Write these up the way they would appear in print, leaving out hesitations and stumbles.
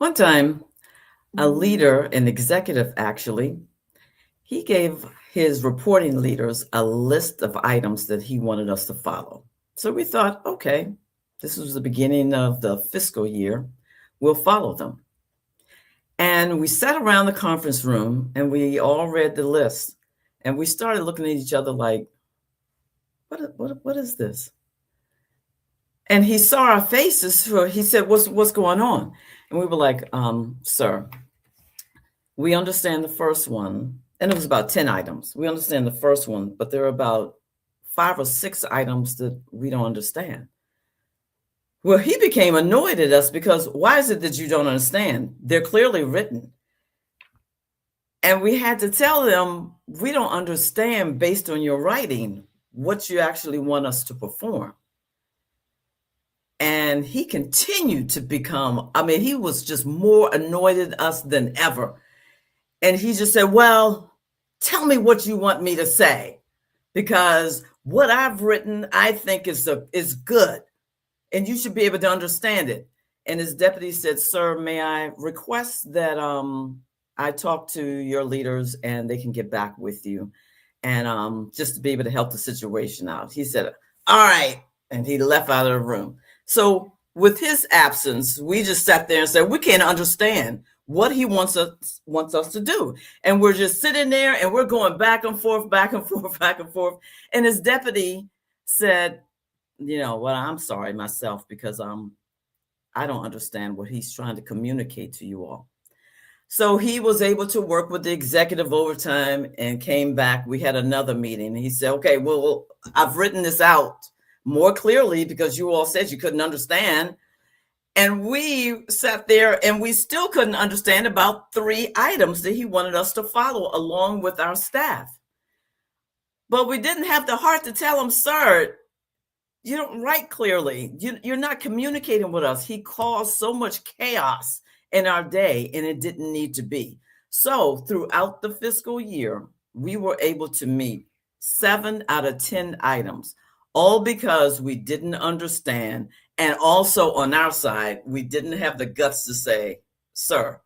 One time, a leader, an executive actually, he gave his reporting leaders a list of items that he wanted us to follow. So we thought, okay, this was the beginning of the fiscal year. We'll follow them. And we sat around the conference room and we all read the list. And we started looking at each other like, what is this? And he saw our faces. So he said, what's going on? And we were like, sir, we understand the first one. And it was about 10 items. We understand the first one, but there are about 5 or 6 items that we don't understand. Well, he became annoyed at us because why is it that you don't understand? They're clearly written. And we had to tell them, we don't understand based on your writing what you actually want us to perform. And he continued to become, he was just more annoyed at us than ever. And he just said, well, tell me what you want me to say, because what I've written, I think is good, and you should be able to understand it. And his deputy said, sir, may I request that I talk to your leaders and they can get back with you, and just to be able to help the situation out. He said, all right. And he left out of the room. So with his absence, we just sat there and said, we can't understand what he wants us to do. And we're just sitting there and we're going back and forth, back and forth, back and forth. And his deputy said, well, I'm sorry myself, because I don't understand what he's trying to communicate to you all. So he was able to work with the executive overtime and came back. We had another meeting. He said, okay, well, I've written this out more clearly because you all said you couldn't understand. And we sat there and we still couldn't understand about 3 items that he wanted us to follow along with our staff. But we didn't have the heart to tell him, sir, you don't write clearly. You're not communicating with us. He caused so much chaos in our day, and it didn't need to be. So throughout the fiscal year, we were able to meet 7 out of 10 items, all because we didn't understand. And also on our side, we didn't have the guts to say, sir,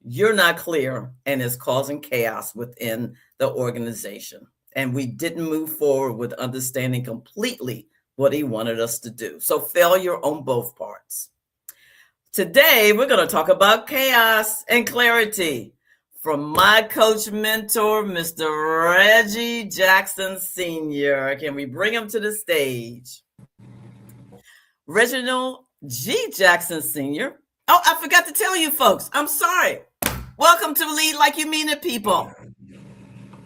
you're not clear, and it's causing chaos within the organization. And we didn't move forward with understanding completely what he wanted us to do. So failure on both parts. Today, we're going to talk about chaos and clarity from my coach mentor, Mr. Reggie Jackson Sr. Can we bring him to the stage? Reginald G. Jackson Sr. Oh, I forgot to tell you folks. I'm sorry. Welcome to Lead Like You Mean It, people.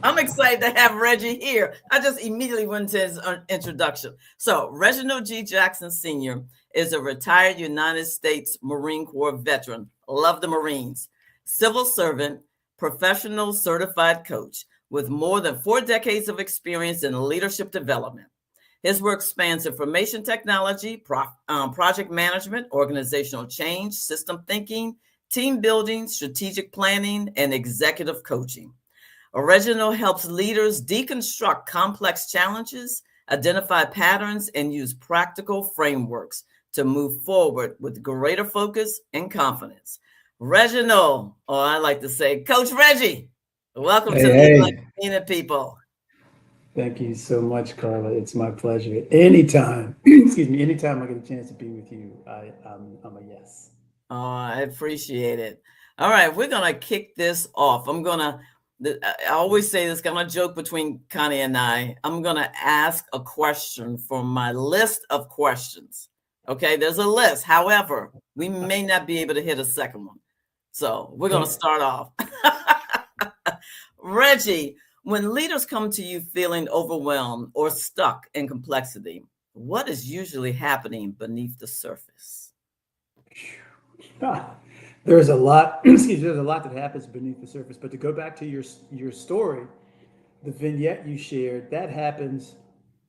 I'm excited to have Reggie here. I just immediately went to his introduction. So Reginald G. Jackson Sr. is a retired United States Marine Corps veteran. Love the Marines. Civil servant, professional certified coach with more than 4 decades of experience in leadership development. His work spans information technology, project management, organizational change, system thinking, team building, strategic planning, and executive coaching. Reginald helps leaders deconstruct complex challenges, identify patterns, and use practical frameworks to move forward with greater focus and confidence. Reginald, or I like to say, Coach Reggie, welcome to Lead Like You Mean It, people. Thank you so much, Carla. It's my pleasure. Anytime, anytime I get a chance to be with you, I'm a yes. Oh, I appreciate it. All right, we're going to kick this off. I always say this, kind of joke between Connie and I. I'm going to ask a question from my list of questions. Okay, there's a list. However, we may not be able to hit a second one. So we're going to start off. Reggie, when leaders come to you feeling overwhelmed or stuck in complexity, what is usually happening beneath the surface? There's a lot, there's a lot that happens beneath the surface. But to go back to your story, the vignette you shared, that happens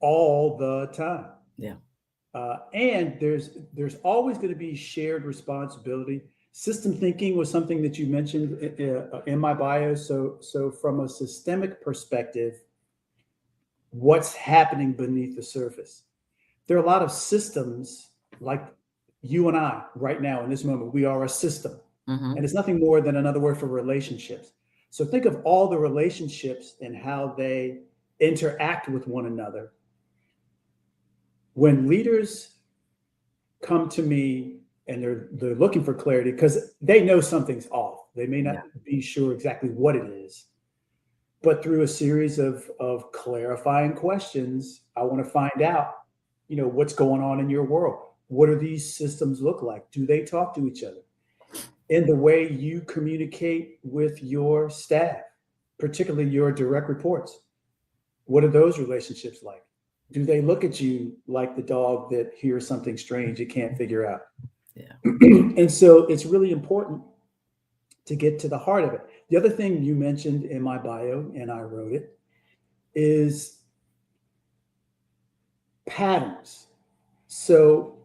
all the time. Yeah. And there's always going to be shared responsibility. System thinking was something that you mentioned in my bio. So from a systemic perspective, what's happening beneath the surface? There are a lot of systems, like you and I right now in this moment. We are a system. Mhm. And it's nothing more than another word for relationships. So think of all the relationships and how they interact with one another. When leaders come to me and they're looking for clarity because they know something's off. They may not Yeah. be sure exactly what it is, but through a series of clarifying questions, I want to find out, what's going on in your world. What do these systems look like? Do they talk to each other? In the way you communicate with your staff, particularly your direct reports, what are those relationships like? Do they look at you like the dog that hears something strange it can't figure out? Yeah. And so it's really important to get to the heart of it. The other thing you mentioned in my bio, and I wrote it, is patterns. So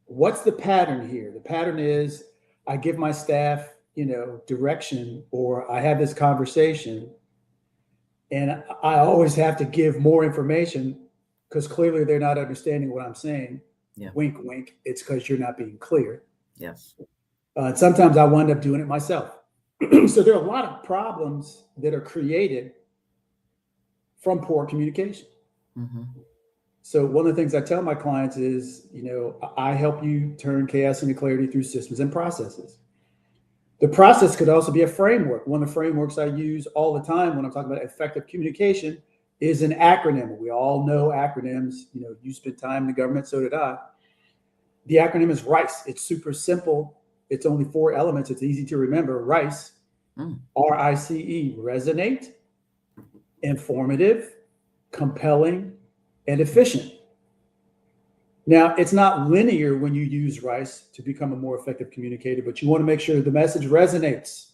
what's the pattern here? The pattern is I give my staff, direction, or I have this conversation, and I always have to give more information because clearly they're not understanding what I'm saying. Yeah. Wink, wink. It's because you're not being clear. Yes. Sometimes I wind up doing it myself. So there are a lot of problems that are created from poor communication. Mhm. So one of the things I tell my clients is, I help you turn chaos into clarity through systems and processes. The process could also be a framework. One of the frameworks I use all the time when I'm talking about effective communication is an acronym. We all know acronyms. You spent time in the government, so did I. The acronym is RICE. It's super simple. It's only 4 elements. It's easy to remember. RICE, RICE, resonate, informative, compelling, and efficient. Now, it's not linear when you use RICE to become a more effective communicator, but you want to make sure the message resonates.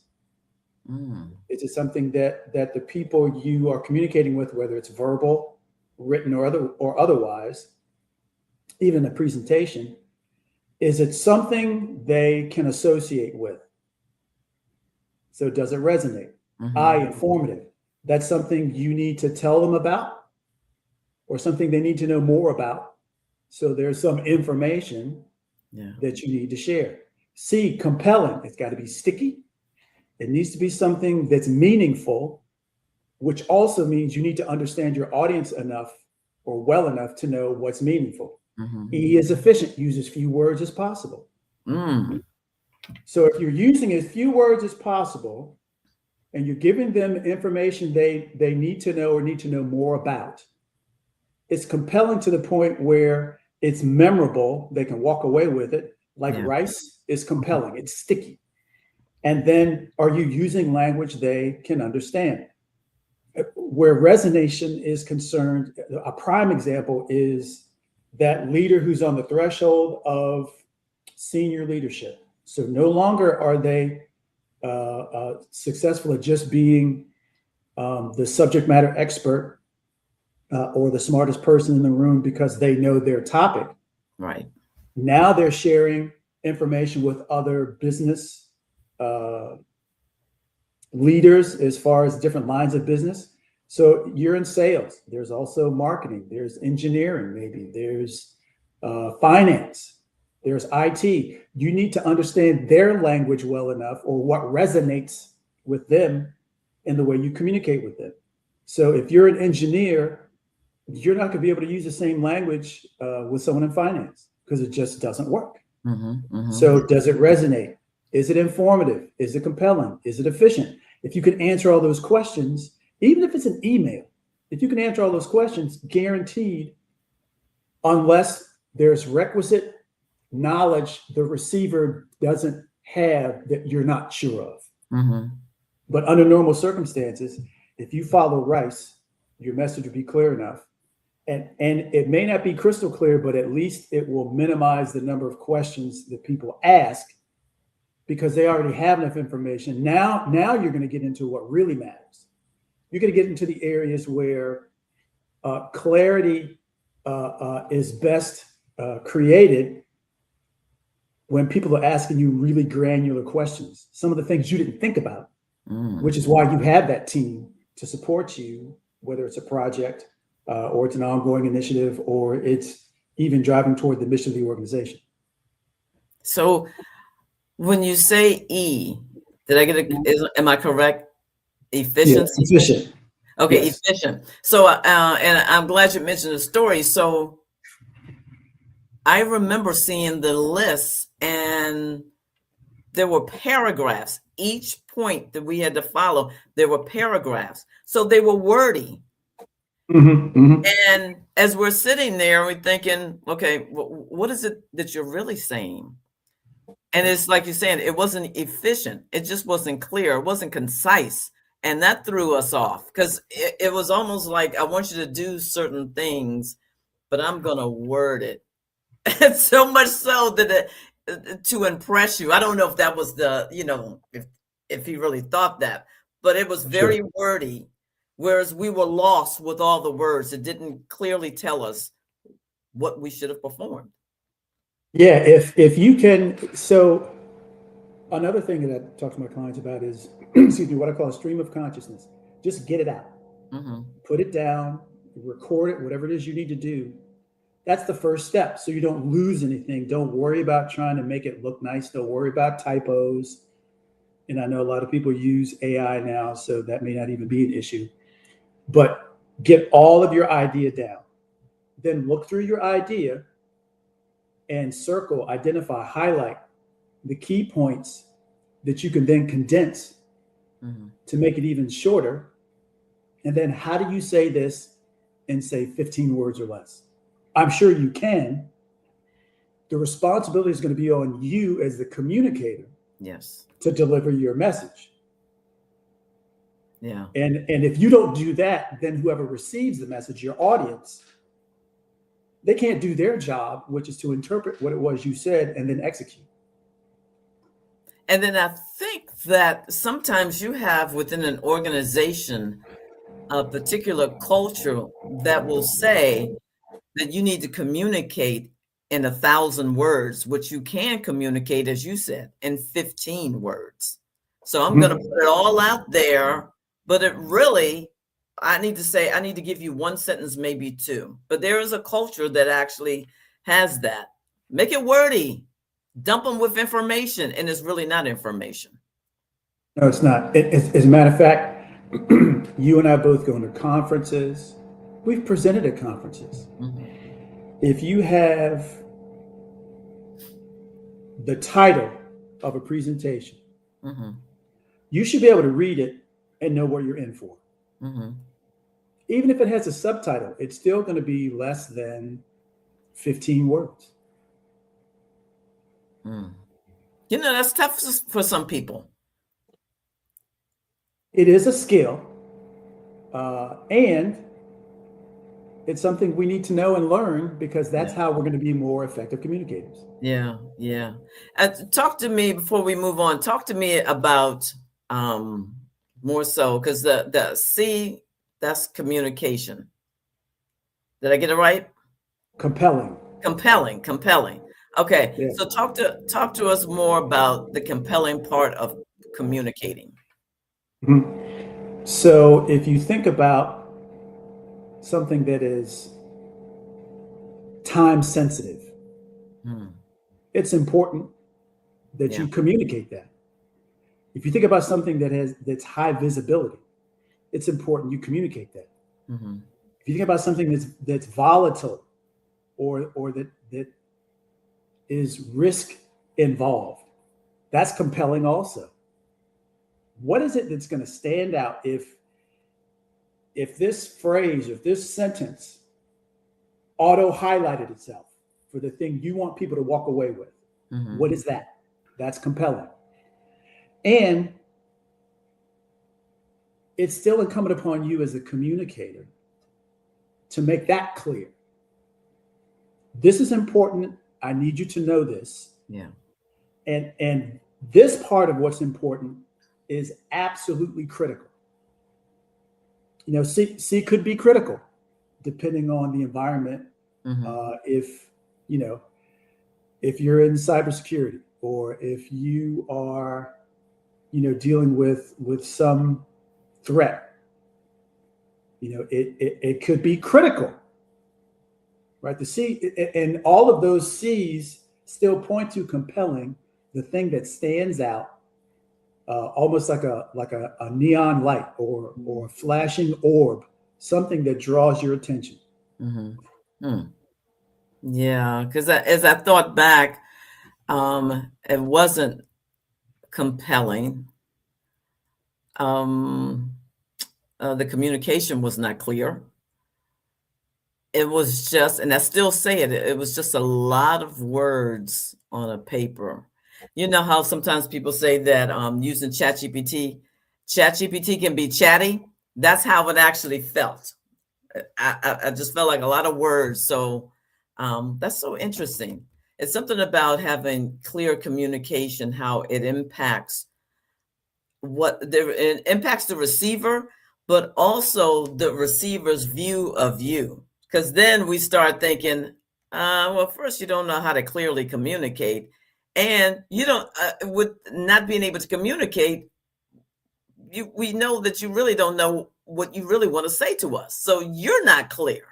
It's something that the people you are communicating with, whether it's verbal, written, or otherwise, even a presentation, is it something they can associate with? So does it resonate? Informative. That's something you need to tell them about or something they need to know more about. So there's some information that you need to share. C, compelling. It's got to be sticky. It needs to be something that's meaningful, which also means you need to understand your audience enough or well enough to know what's meaningful. E is efficient. Use as few words as possible. So if you're using as few words as possible and you're giving them information they need to know or need to know more about, it's compelling to the point where it's memorable. They can walk away with it. Like RICE is compelling. It's sticky. And then are you using language they can understand? Where resonation is concerned, a prime example is that leader who's on the threshold of senior leadership. So no longer are they successful at just being the subject matter expert or the smartest person in the room because they know their topic. Right. Now they're sharing information with other business leaders as far as different lines of business. So you're in sales. There's also marketing. There's engineering, maybe. There's finance. There's IT. You need to understand their language well enough or what resonates with them in the way you communicate with them. So if you're an engineer, you're not going to be able to use the same language with someone in finance because it just doesn't work. So does it resonate? Is it informative? Is it compelling? Is it efficient? If you can answer all those questions, even if it's an email, if you can answer all those questions, guaranteed, unless there's requisite knowledge the receiver doesn't have that you're not sure of. But under normal circumstances, if you follow RICE, your message will be clear enough. And it may not be crystal clear, but at least it will minimize the number of questions that people ask because they already have enough information. Now you're going to get into what really matters. You're going to get into the areas where clarity is best created when people are asking you really granular questions, some of the things you didn't think about, which is why you have that team to support you, whether it's a project or it's an ongoing initiative, or it's even driving toward the mission of the organization. So When you say E, did I get it? Am I correct? Yeah, Efficiency? efficient. Okay, Yes. efficient. So, and I'm glad you mentioned the story. So I remember seeing the list, and there were paragraphs. Each point that we had to follow, there were paragraphs. So they were wordy. And as we're sitting there, we're thinking, okay, what is it that you're really saying? And it's like you're saying, it wasn't efficient. It just wasn't clear. It wasn't concise. And that threw us off because it was almost like, I want you to do certain things, but I'm going to word it. And so much so that to impress you. I don't know if that was if he really thought that, but it was very wordy. Whereas we were lost with all the words. It didn't clearly tell us what we should have performed. Yeah, if you can, so another thing that I talk to my clients about is, excuse me, what I call a stream of consciousness. Just get it out, put it down, record it, whatever it is you need to do. That's the first step. So you don't lose anything. Don't worry about trying to make it look nice. Don't worry about typos. And I know a lot of people use AI now, so that may not even be an issue. But get all of your idea down. Then look through your idea and circle, identify, highlight the key points that you can then condense to make it even shorter. And then how do you say this in, say, 15 words or less? I'm sure you can. The responsibility is going to be on you as the communicator. Yes. To deliver your message. Yeah. And if you don't do that, then whoever receives the message, your audience, they can't do their job, which is to interpret what it was you said and then execute. And then I think that sometimes you have within an organization a particular culture that will say that you need to communicate in 1,000 words, which you can communicate, as you said, in 15 words. So I'm going to put it all out there, but it really, I need to give you one sentence, maybe two. But there is a culture that actually has that. Make it wordy, dump them with information, and it's really not information. No, it's not. As a matter of fact, you and I both go to conferences. We've presented at conferences. If you have the title of a presentation, you should be able to read it and know what you're in for. Even if it has a subtitle, it's still going to be less than 15 words. That's tough for some people. It is a skill, and it's something we need to know and learn, because that's how we're going to be more effective communicators. Yeah. Talk to me before we move on. Talk to me about more so, because the C, that's communication. Did I get it right? Compelling. Okay. Yeah. So talk to us more about the compelling part of communicating. So if you think about something that is time sensitive, it's important that you communicate that. If you think about something that's high visibility, it's important you communicate that. If you think about something that's volatile or that is risk involved, that's compelling also. What is it that's going to stand out if this phrase, if this sentence auto highlighted itself for the thing you want people to walk away with? What is that? That's compelling. And it's still incumbent upon you as a communicator to make that clear. This is important. I need you to know this. Yeah. And this part of what's important is absolutely critical. C could be critical depending on the environment. If you're in cybersecurity, or if you are, dealing with some threat, it could be critical, right? The C, and all of those C's still point to compelling, the thing that stands out, almost like a neon light or a flashing orb, something that draws your attention. Hmm. Yeah, because as I thought back, it wasn't compelling. Um, the communication was not clear. It was just, and I still say it, it was just a lot of words on a paper. You know how sometimes people say that using ChatGPT can be chatty? That's how it actually felt. I just felt like a lot of words. So that's so interesting. It's something about having clear communication, how it impacts it impacts the receiver, but also the receiver's view of you. Because then we start thinking, well, first, you don't know how to clearly communicate. And you don't, with not being able to communicate, we know that you really don't know what you really want to say to us. So you're not clear.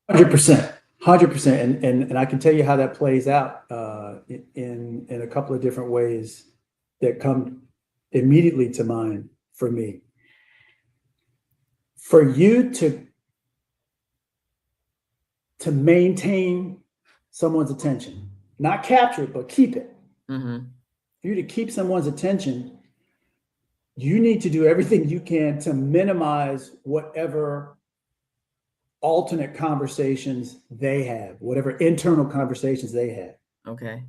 100%. 100%. And I can tell you how that plays out in a couple of different ways that come immediately to mind for me. For you to maintain someone's attention, not capture it, but keep it. Mm-hmm. For you to keep someone's attention, you need to do everything you can to minimize whatever alternate conversations they have, whatever internal conversations they have. Okay.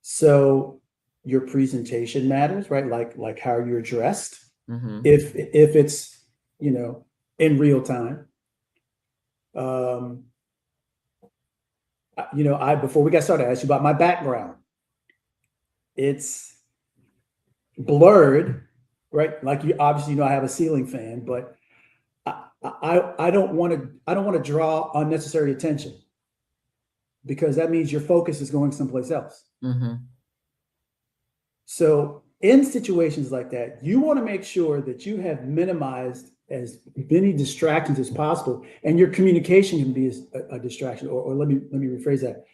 So your presentation matters, right? Like how you're dressed. Mm-hmm. If it's, in real time. Before we got started, I asked you about my background. It's blurred, right? Like you obviously I have a ceiling fan, but I don't want to draw unnecessary attention, because that means your focus is going someplace else. Mm-hmm. So in situations like that, you want to make sure that you have minimized as many distractions as possible, and your communication can be a distraction. Or let me rephrase that.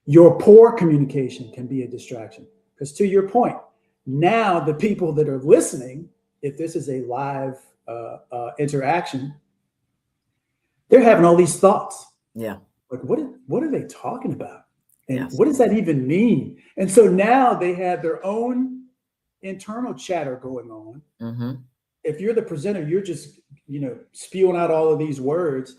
Your poor communication can be a distraction, because to your point, now the people that are listening, if this is a live interaction, they're having all these thoughts. Yeah. Like, what are they talking about? And Yes. what does that even mean? And so now they have their own internal chatter going on. Mm-hmm. If you're the presenter, you're just, spewing out all of these words.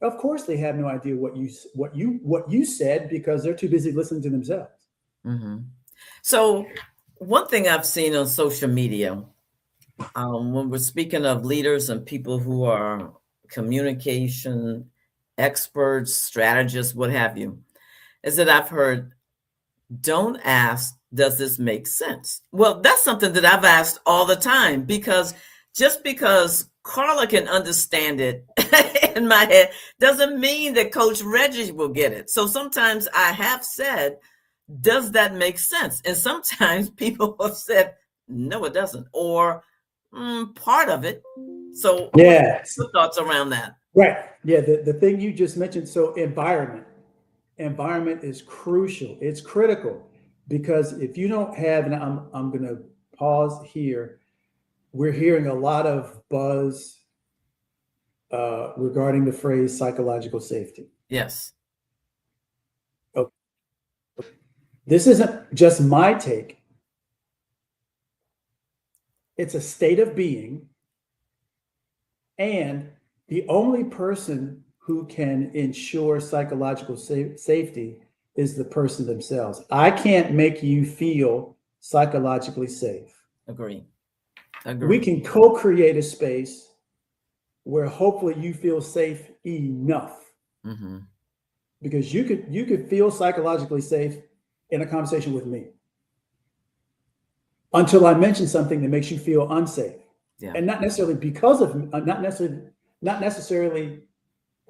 Of course, they have no idea what you said, because they're too busy listening to themselves. Mm-hmm. So one thing I've seen on social media, when we're speaking of leaders and people who are communication experts, strategists, what have you, is that I've heard, don't ask, does this make sense? Well, that's something that I've asked all the time, because just because Carla can understand it in my head doesn't mean that Coach Reggie will get it. So sometimes I have said, does that make sense? And sometimes people have said, no, it doesn't, or part of it. So yeah, what's your thoughts around that? Right. Yeah. The thing you just mentioned. So environment is crucial. It's critical, because if you don't have, and I'm going to pause here. We're hearing a lot of buzz regarding the phrase psychological safety. Yes. Okay. This isn't just my take. It's a state of being, and the only person who can ensure psychological safety is the person themselves. I can't make you feel psychologically safe. Agree. We can co-create a space where hopefully you feel safe enough. Mm-hmm. Because you could feel psychologically safe in a conversation with me, until I mention something that makes you feel unsafe. Yeah. And not necessarily because of, not necessarily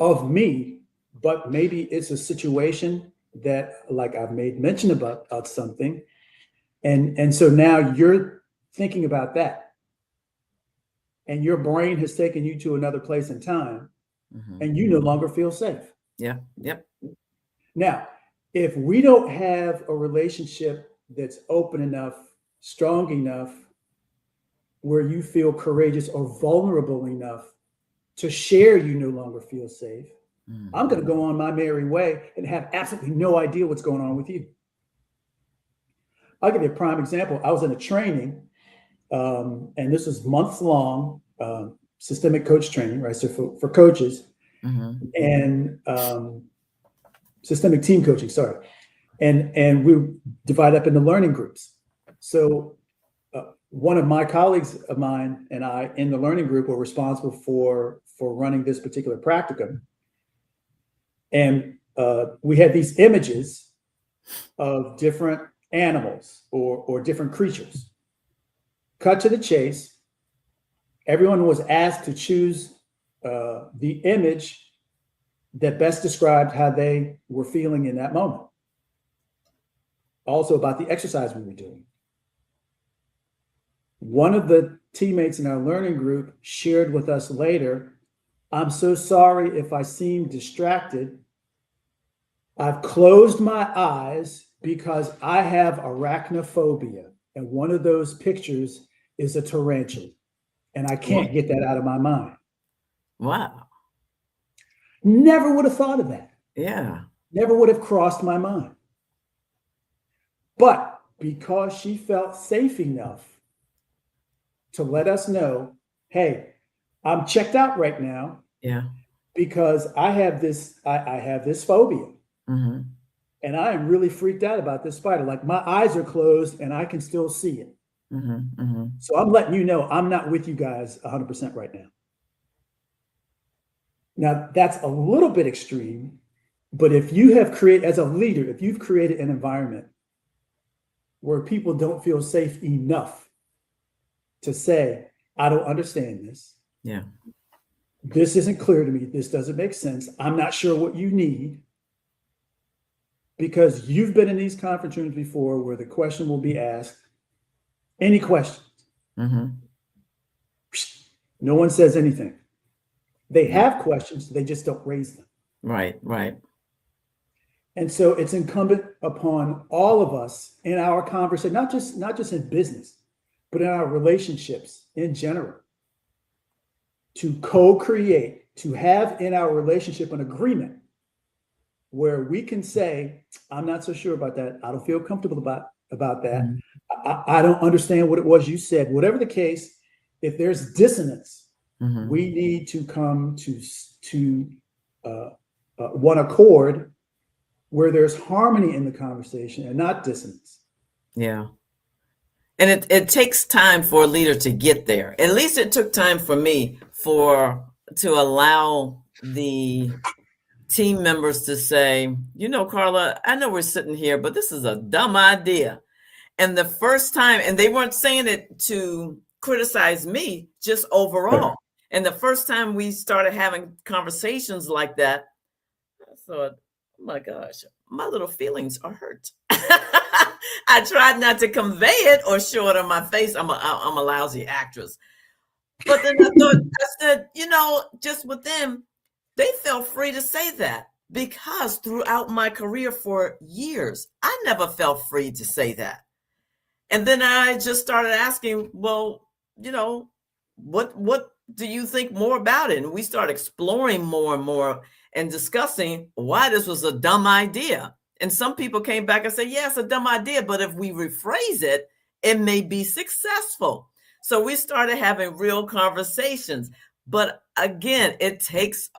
of me, but maybe it's a situation that, like, I've made mention about something. And so now you're thinking about that, and your brain has taken you to another place in time, Mm-hmm. and you no longer feel safe. Yeah. Yep. Now, if we don't have a relationship that's open enough, strong enough, where you feel courageous or vulnerable enough to share you no longer feel safe, I'm going to go on my merry way and have absolutely no idea what's going on with you. I'll give you a prime example. I was in a training, and this was months long, systemic coach training, right? So for coaches, and systemic team coaching, sorry. And we divide up into learning groups. So one of my colleagues of mine and I in the learning group were responsible for running this particular practicum. And we had these images of different animals or different creatures. Cut to the chase, everyone was asked to choose the image that best described how they were feeling in that moment. Also about the exercise we were doing. One of the teammates in our learning group shared with us later, "I'm so sorry if I seem distracted. I've closed my eyes because I have arachnophobia. And one of those pictures is a tarantula. And I can't get that out of my mind." Wow. Never would have thought of that. Yeah. Never would have crossed my mind. But because she felt safe enough to let us know, "Hey, I'm checked out right now." Yeah. Because I have this phobia. Mm-hmm. And I am really freaked out about this spider. Like my eyes are closed and I can still see it. Mm-hmm. Mm-hmm. So I'm letting you know I'm not with you guys 100% right now. Now that's a little bit extreme, but if you have created, as a leader, if you've created an environment where people don't feel safe enough to say, "I don't understand this. Yeah. This isn't clear to me. This doesn't make sense. I'm not sure what you need." Because you've been in these conference rooms before where the question will be asked, "Any questions?" Mm-hmm. No one says anything. They have questions, they just don't raise them. Right, right. And so it's incumbent upon all of us in our conversation, not just in business, but in our relationships in general, to co-create, to have in our relationship an agreement where we can say, "I'm not so sure about that. I don't feel comfortable about that. Mm-hmm. I don't understand what it was you said." Whatever the case, if there's dissonance, Mm-hmm. we need to come to one accord where there's harmony in the conversation and not dissonance. Yeah. And it takes time for a leader to get there. At least it took time for me to allow the team members to say, "Carla, I know we're sitting here, but this is a dumb idea." And the first time, and they weren't saying it to criticize me, just overall. And the first time we started having conversations like that, I thought, "Oh my gosh, my little feelings are hurt." I tried not to convey it or show it on my face. I'm a lousy actress. But then I said, just with them, they felt free to say that, because throughout my career for years, I never felt free to say that. And then I just started asking, "Well, what do you think more about it?" And we started exploring more and more and discussing why this was a dumb idea. And some people came back and said, "Yeah, it's a dumb idea, but if we rephrase it, it may be successful." So we started having real conversations. But again, it takes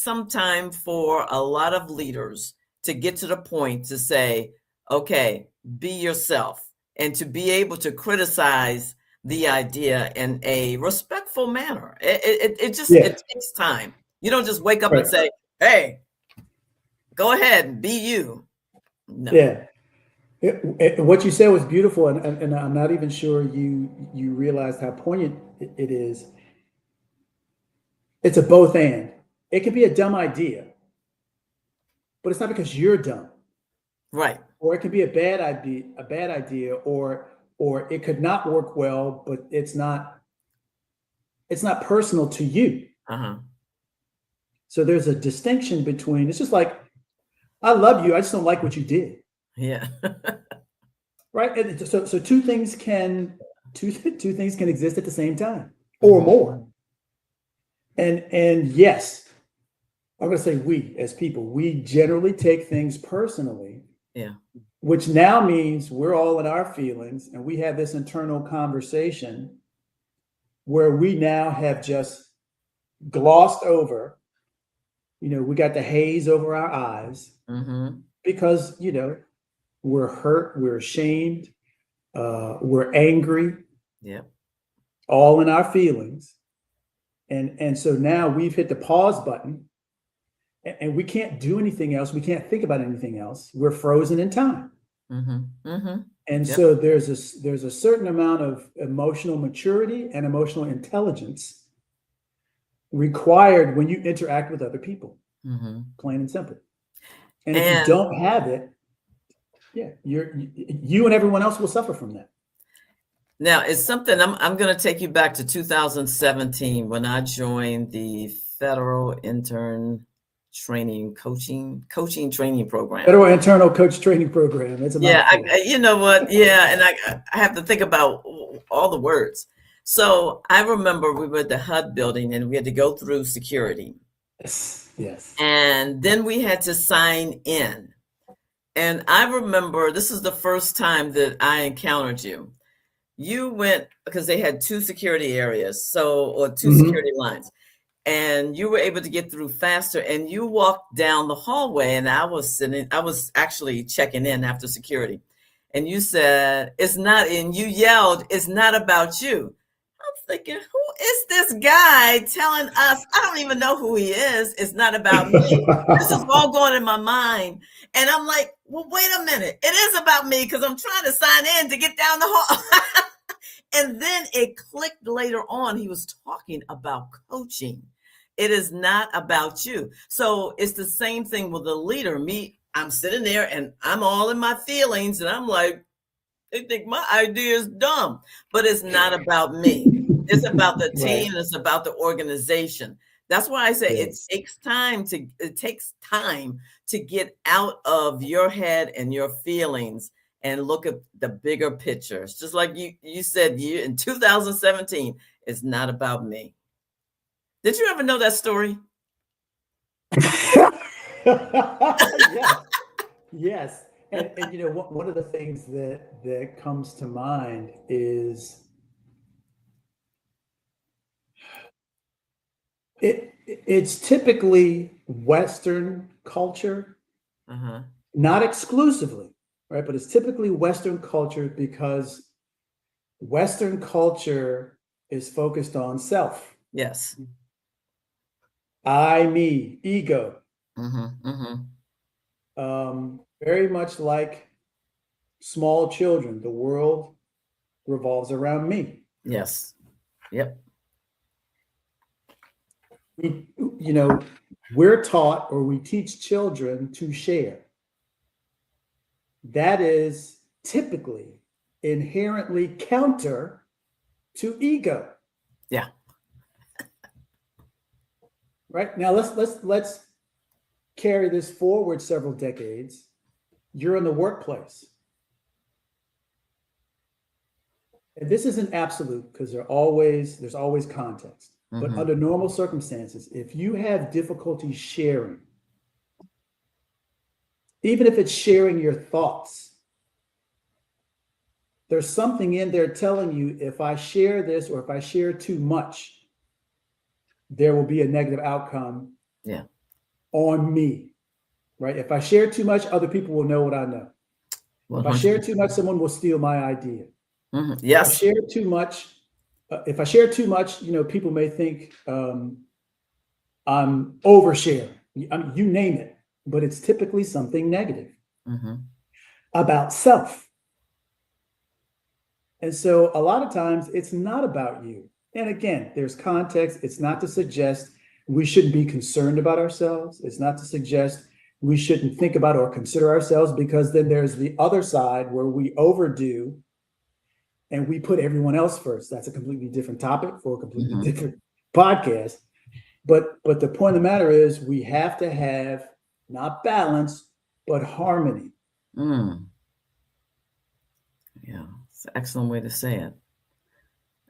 some time for a lot of leaders to get to the point to say, "Okay, be yourself," and to be able to criticize the idea in a respectful manner. It takes time. You don't just wake up and say, "Hey, go ahead and be you." No. Yeah. What you said was beautiful, and I'm not even sure you realized how poignant it is. It's a both and. It could be a dumb idea, but it's not because you're dumb. Right. Or it could be a bad idea, or it could not work well, but it's not personal to you. Uh-huh. So there's a distinction between, it's just like I love you. I just don't like what you did. Yeah. Right. And so two things can exist at the same time or more. And yes, I'm going to say we as people, we generally take things personally. Yeah. Which now means we're all in our feelings and we have this internal conversation where we now have just glossed over, we got the haze over our eyes because, we're hurt, we're ashamed, we're angry, all in our feelings. And so now we've hit the pause button and we can't do anything else. We can't think about anything else. We're frozen in time. And so there's a certain amount of emotional maturity and emotional intelligence required when you interact with other people, plain and simple. And if you don't have it, you and everyone else will suffer from that. Now, it's something I'm going to take you back to 2017 when I joined the Federal Intern Coaching Training Program. Federal Internal Coach Training Program. It's a you know what? Yeah, and I have to think about all the words. So I remember we were at the HUD building and we had to go through security. Yes. And then we had to sign in. And I remember this is the first time that I encountered you. You went because they had two security areas, or two security lines, and you were able to get through faster. And you walked down the hallway, and I was actually checking in after security. And you said, "It's not," and you yelled, "It's not about you." I'm thinking, who is this guy telling us? I don't even know who he is. It's not about me. This is all going in my mind. And I'm like, well, wait a minute. It is about me because I'm trying to sign in to get down the hall. And then it clicked later on. He was talking about coaching. It is not about you. So it's the same thing with a leader. Me, I'm sitting there and I'm all in my feelings and I'm like, they think my idea is dumb, but it's not about me. It's about the team. Right. It's about the organization. That's why I say it takes time to get out of your head and your feelings and look at the bigger picture. It's just like you said in 2017, it's not about me. Did you ever know that story? Yes. And one of the things that comes to mind is it's typically Western culture, not exclusively, right? But it's typically Western culture because Western culture is focused on self. Yes. I, me, ego. Very much like small children, the world revolves around me. Yes. Yep. We're taught or we teach children to share. That is typically inherently counter to ego. Yeah. Right now, let's carry this forward several decades. You're in the workplace. And this isn't absolute because there's always context. But under normal circumstances, if you have difficulty sharing, even if it's sharing your thoughts, there's something in there telling you if I share this or if I share too much, there will be a negative outcome on me, right? If I share too much, other people will know what I know. 100%. If I share too much, someone will steal my idea. Yes. If I share too much, people may think I'm oversharing. You name it, but it's typically something negative about self. And so a lot of times it's not about you. And again, there's context. It's not to suggest we shouldn't be concerned about ourselves. It's not to suggest we shouldn't think about or consider ourselves, because then there's the other side where we overdo and we put everyone else first. That's a completely different topic for a completely different podcast. But the point of the matter is we have to have not balance, but harmony. Mm. Yeah, it's an excellent way to say it.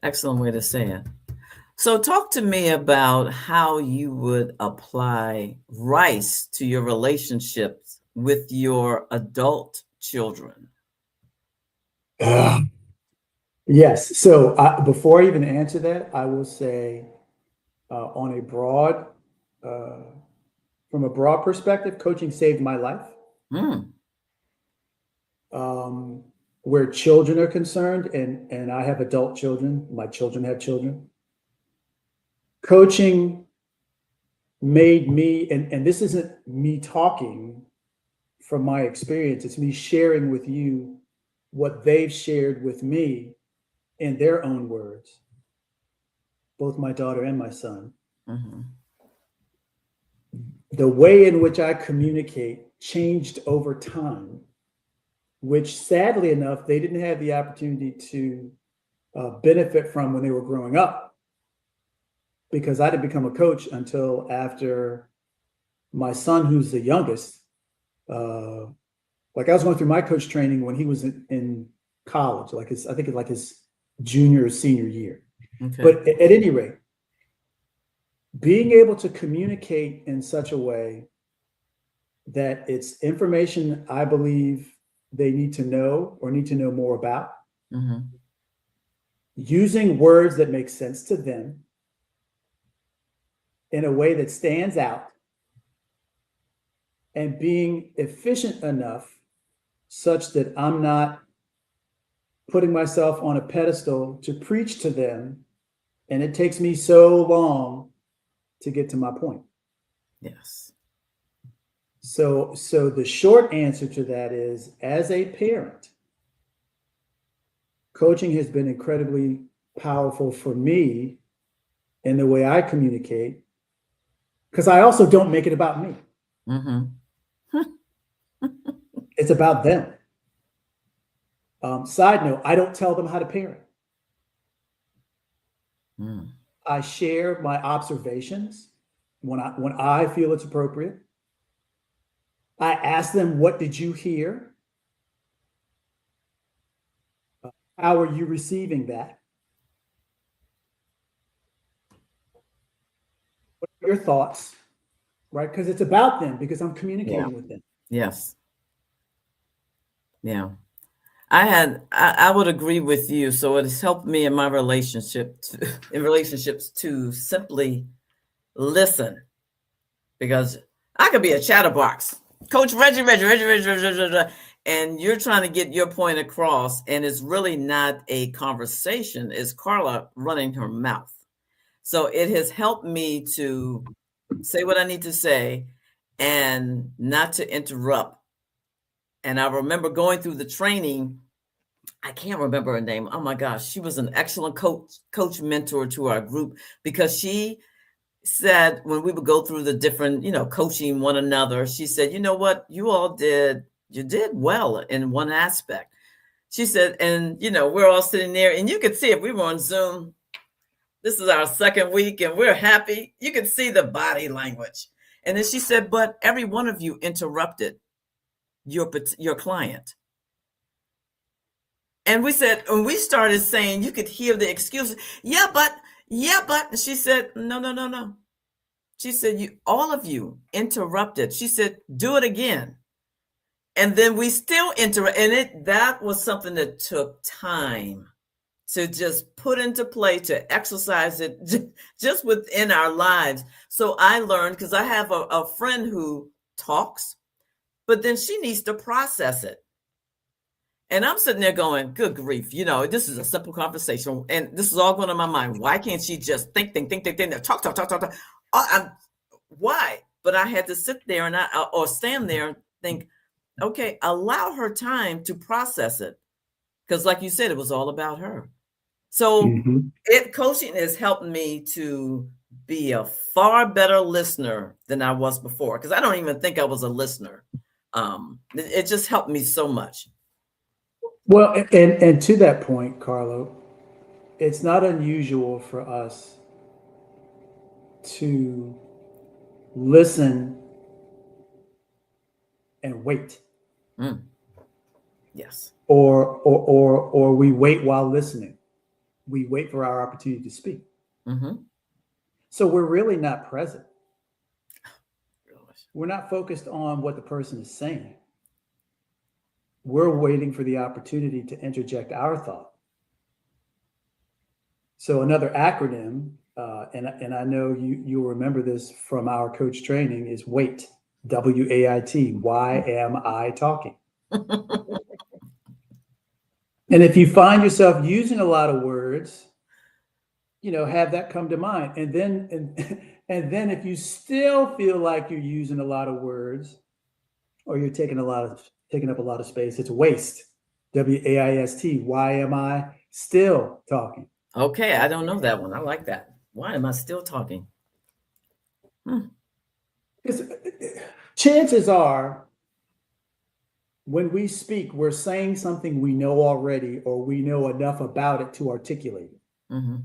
Excellent way to say it. So, talk to me about how you would apply rice to your relationships with your adult children. Ugh. Yes. So before I even answer that, I will say on a broad, uh, from a broad perspective, coaching saved my life. Mm. Um, where children are concerned, and I have adult children, my children have children. Coaching made me, and this isn't me talking from my experience, it's me sharing with you what they've shared with me in their own words, both my daughter and my son. Hmm. The way in which I communicate changed over time, which sadly enough, they didn't have the opportunity to benefit from when they were growing up, because I didn't become a coach until after my son, who's the youngest. Like I was going through my coach training when he was in college, like I think it's like his junior or senior year. Okay. But at any rate, being able to communicate in such a way that it's information I believe they need to know or need to know more about, Hmm. using words that make sense to them in a way that stands out, and being efficient enough such that I'm not putting myself on a pedestal to preach to them, and it takes me so long to get to my point. Yes. So the short answer to that is, as a parent, coaching has been incredibly powerful for me in the way I communicate, because I also don't make it about me. Hmm. It's about them. Side note, I don't tell them how to parent. Mm. I share my observations when I feel it's appropriate. I ask them, what did you hear? How are you receiving that? What are your thoughts? Right? Because it's about them, because I'm Yeah. communicating with them. Yes. Yeah. I would agree with you. So it has helped me in my in relationships to simply listen, because I could be a chatterbox. Coach Reggie, and you're trying to get your point across, and it's really not a conversation. It's Carla running her mouth. So it has helped me to say what I need to say and not to interrupt. And I remember going through the training. I can't remember her name. Oh my gosh, she was an excellent coach mentor to our group, because she said when we would go through the different, coaching one another, she said, you know what, you did well in one aspect. She said, and we're all sitting there, and you could see if we were on Zoom. This is our second week, and we're happy. You could see the body language. And then she said, but every one of you interrupted your client. And we started saying, you could hear the excuses. Yeah, but. And she said, no, no, no, no. She said, all of you interrupted. She said, do it again. And then we still interrupt. And that was something that took time to just put into play, to exercise it just within our lives. So I learned, because I have a friend who talks, but then she needs to process it. And I'm sitting there going, good grief, this is a simple conversation. And this is all going on my mind. Why can't she just think, talk, talk. Why? But I had to sit there or stand there and think, okay, allow her time to process it. Because like you said, it was all about her. So coaching has helped me to be a far better listener than I was before, because I don't even think I was a listener. It just helped me so much. Well, and to that point, Carlo, it's not unusual for us to listen and wait. Mm. Yes. Or we wait while listening. We wait for our opportunity to speak. Mm-hmm. So we're really not present. Really. We're not focused on what the person is saying. We're waiting for the opportunity to interject our thought. So another acronym, and I know you'll remember this from our coach training, is WAIT, WAIT. Why am I talking? And if you find yourself using a lot of words, have that come to mind. And then if you still feel like you're using a lot of words, or you're taking up a lot of space, it's waste. WAIST. Why am I still talking? Okay, I don't know that one. I like that. Why am I still talking? Because chances are, when we speak, we're saying something we know already, or we know enough about it to articulate it. Mm-hmm.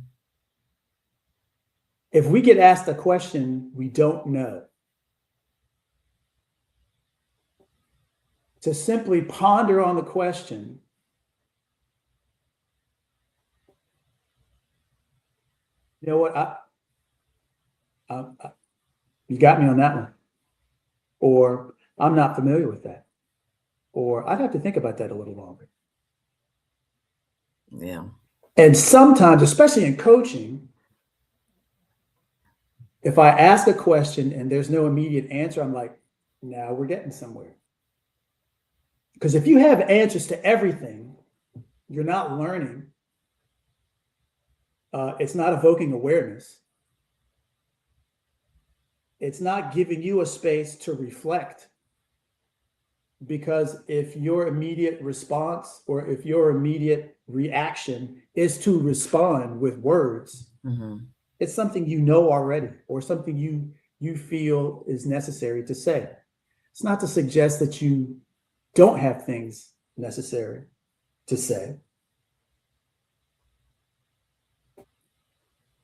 If we get asked a question we don't know, to simply ponder on the question, you know what, you got me on that one, or I'm not familiar with that, or I'd have to think about that a little longer. Yeah. And sometimes, especially in coaching, if I ask a question and there's no immediate answer, I'm like, now we're getting somewhere. Because if you have answers to everything, you're not learning. It's not evoking awareness. It's not giving you a space to reflect. Because if your immediate response, or if your immediate reaction is to respond with words, Mm-hmm. it's something you know already, or something you feel is necessary to say. It's not to suggest that you don't have things necessary to say.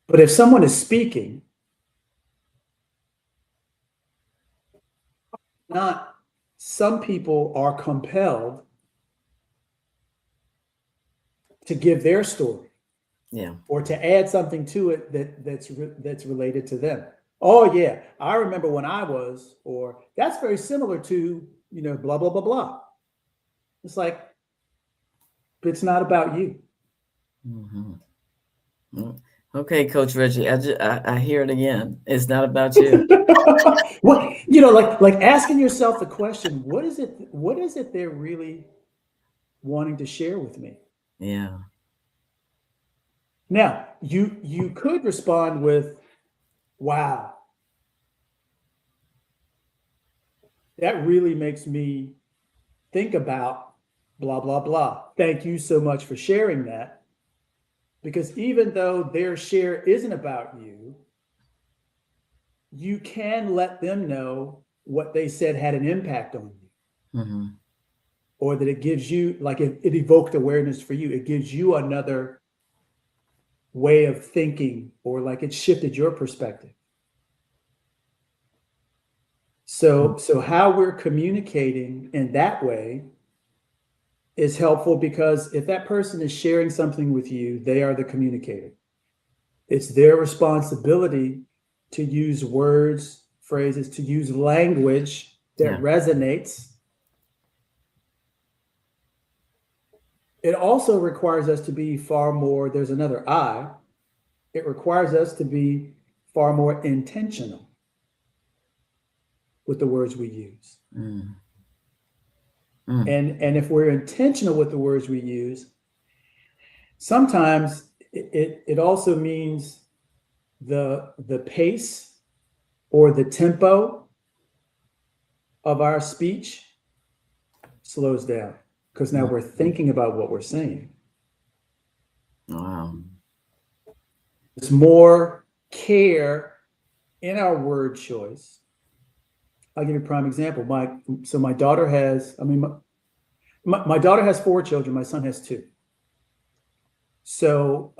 But if someone is speaking, some people are compelled to give their story. Yeah. Or to add something to it that's related to them. Oh yeah, I remember when I was, or that's very similar to, blah, blah, blah, blah. It's like, it's not about you. Mm-hmm. Okay, Coach Reggie, I hear it again. It's not about you. What, like asking yourself the question, what is it they're really wanting to share with me? Yeah. Now, you could respond with, wow, that really makes me think about blah, blah, blah. Thank you so much for sharing that. Because even though their share isn't about you, you can let them know what they said had an impact on you. Mm-hmm. Or that it gives you, like, it evoked awareness for you. It gives you another way of thinking, or like it shifted your perspective. So how we're communicating in that way is helpful, because if that person is sharing something with you, they are the communicator. It's their responsibility to use words, phrases, to use language that resonates. It also requires us to be far more, there's another I, it requires us to be far more intentional with the words we use. Mm. And if we're intentional with the words we use, sometimes it also means the pace or the tempo of our speech slows down, because now we're thinking about what we're saying. Wow. There's more care in our word choice. I'll give you a prime example. My daughter has, my daughter has 4 children. My son has 2. So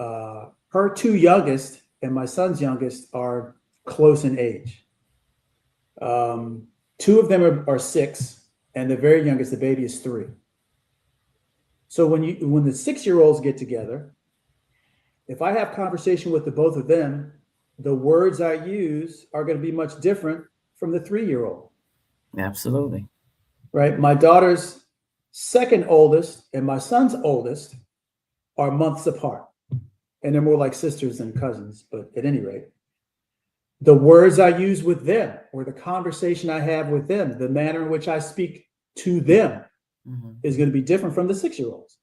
her 2 youngest and my son's youngest are close in age. 2 of them are 6, and the very youngest, the baby, is 3. So when the 6-year-olds get together, if I have conversation with the both of them, the words I use are going to be much different from the 3-year-old. Absolutely. Right? My daughter's second oldest and my son's oldest are months apart. And they're more like sisters than cousins. But at any rate, the words I use with them or the conversation I have with them, the manner in which I speak to them is going to be different from the 6-year-olds.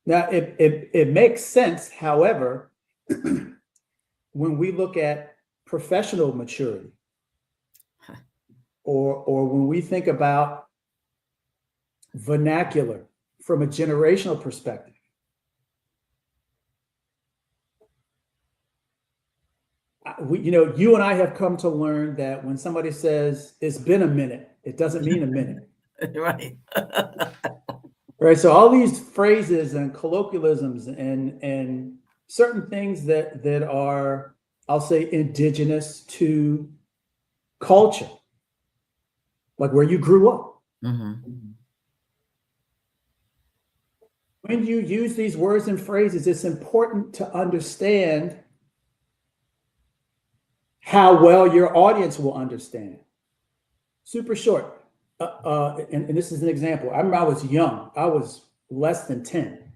Now, it makes sense, however, when we look at professional maturity or when we think about vernacular from a generational perspective. You and I have come to learn that when somebody says it's been a minute, it doesn't mean a minute. Right. Right. So all these phrases and colloquialisms and certain things that are, I'll say, indigenous to culture, like where you grew up. When you use these words and phrases, it's important to understand how well your audience will understand. Super short. And this is an example. I remember I was young. I was less than 10.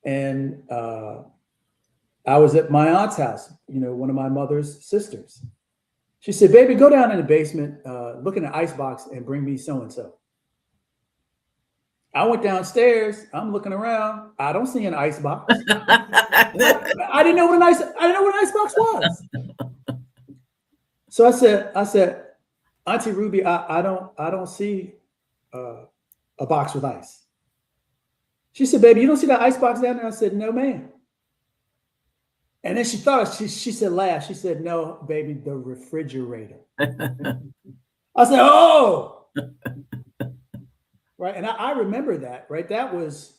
And I was at my aunt's house, one of my mother's sisters. She said, baby, go down in the basement, look in the icebox and bring me so-and-so. I went downstairs. I'm looking around. I don't see an icebox. I didn't know what an icebox was. So I said, Auntie Ruby, I don't see a box with ice. She said, baby, you don't see that icebox down there? I said, no, ma'am. And then she thought, she said, laugh. She said, no, baby, the refrigerator. I said, oh. Right. And I remember that, right? That was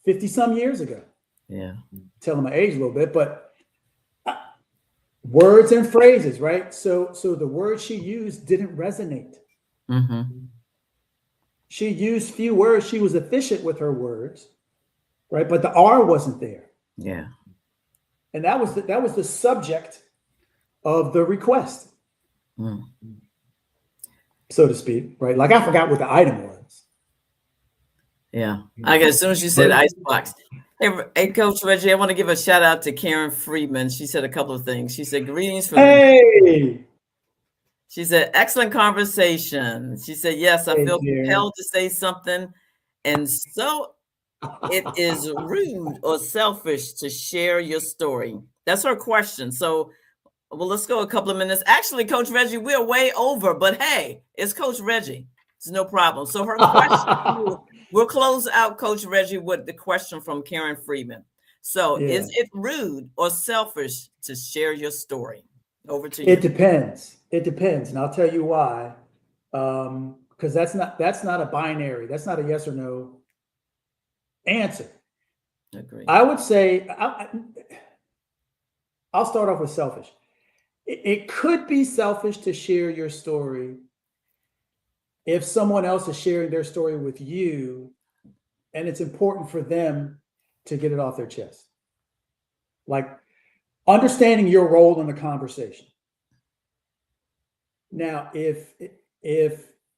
50 some years ago. Yeah. Telling my age a little bit, but words and phrases, right? So the words she used didn't resonate. She used few words. She was efficient with her words, right? But the R wasn't there. Yeah. And that was the subject of the request. So to speak, right? Like I forgot what the item was. Yeah. I guess as soon as you said icebox. Hey, Coach Reggie, I want to give a shout out to Karen Friedman. She said a couple of things. She said, greetings from She said, excellent conversation. She said, yes, I feel compelled to say something. And so it is rude or selfish to share your story. That's her question. So, well, let's go a couple of minutes. Actually, Coach Reggie, we're way over, but hey, it's Coach Reggie. It's no problem. So her question, we'll close out Coach Reggie with the question from Karen Friedman. So is it rude or selfish to share your story? Over to you. It depends. It depends. And I'll tell you why. Because that's not a binary. That's not a yes or no answer. Agree. I would say, I'll start off with selfish. It could be selfish to share your story if someone else is sharing their story with you and it's important for them to get it off their chest. Like understanding your role in the conversation. Now, if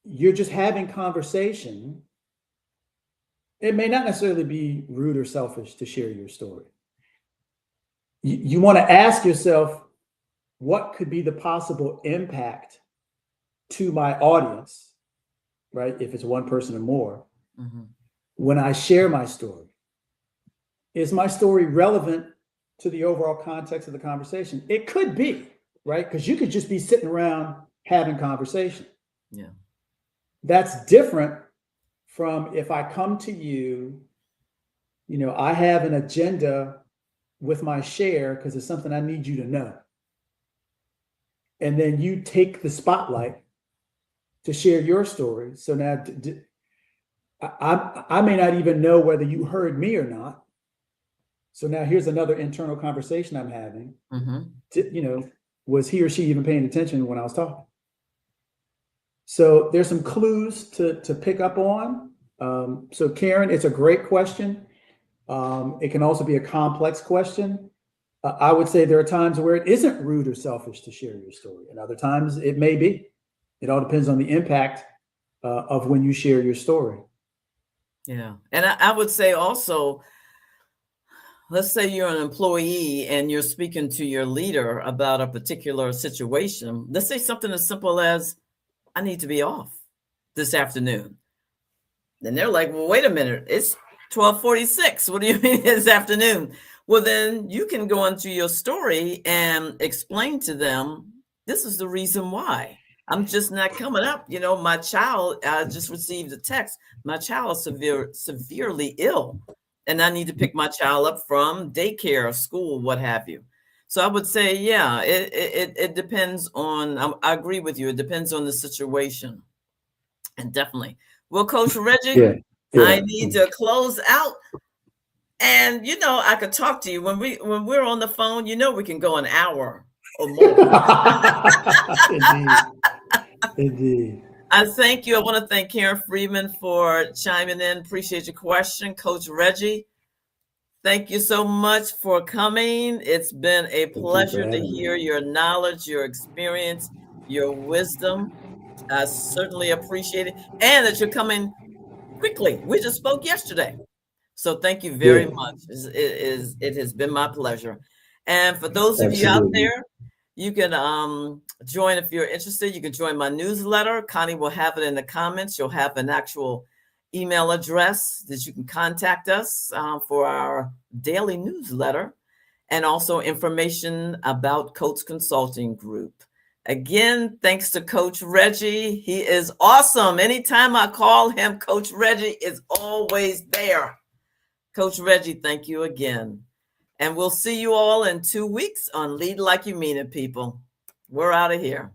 you're just having conversation, it may not necessarily be rude or selfish to share your story. You want to ask yourself, what could be the possible impact to my audience, right? If it's one person or more, when I share my story. Is my story relevant to the overall context of the conversation? It could be, right? Because you could just be sitting around having conversation. Yeah. That's different from if I come to you, I have an agenda with my share because it's something I need you to know. And then you take the spotlight to share your story. So now I may not even know whether you heard me or not. So now here's another internal conversation I'm having. Was he or she even paying attention when I was talking? So there's some clues to pick up on. So Karen, it's a great question. It can also be a complex question. I would say there are times where it isn't rude or selfish to share your story, and other times it may be. It all depends on the impact of when you share your story. Yeah. And I would say also, let's say you're an employee and you're speaking to your leader about a particular situation. Let's say something as simple as, I need to be off this afternoon. Then they're like, well, wait a minute, it's 12:46. What do you mean this afternoon? Well, then you can go into your story and explain to them, this is the reason why. I'm just not coming up. You know, my child, I just received a text. My child is severely ill, and I need to pick my child up from daycare or school, what have you. So I would say, yeah, it depends on, I agree with you. It depends on the situation. And definitely. Well, Coach Reggie, Yeah. I need to close out. And you know, I could talk to you when we're on the phone, you know, we can go an hour or more. Indeed. Indeed. I thank you. I want to thank Karen Freeman for chiming in. Appreciate your question. Coach Reggie, thank you so much for coming. It's been a pleasure to hear your knowledge, your experience, your wisdom. I certainly appreciate it. And that you're coming quickly. We just spoke yesterday. So thank you very much. It has been my pleasure. And for those of you out there, you can join if you're interested. You can join my newsletter. Connie will have it in the comments. You'll have an actual email address that you can contact us for our daily newsletter, and also information about Coates Consulting Group. Again, thanks to Coach Reggie. He is awesome. Anytime I call him, Coach Reggie is always there. Coach Reggie, thank you again. And we'll see you all in 2 weeks on Lead Like You Mean It, people. We're out of here.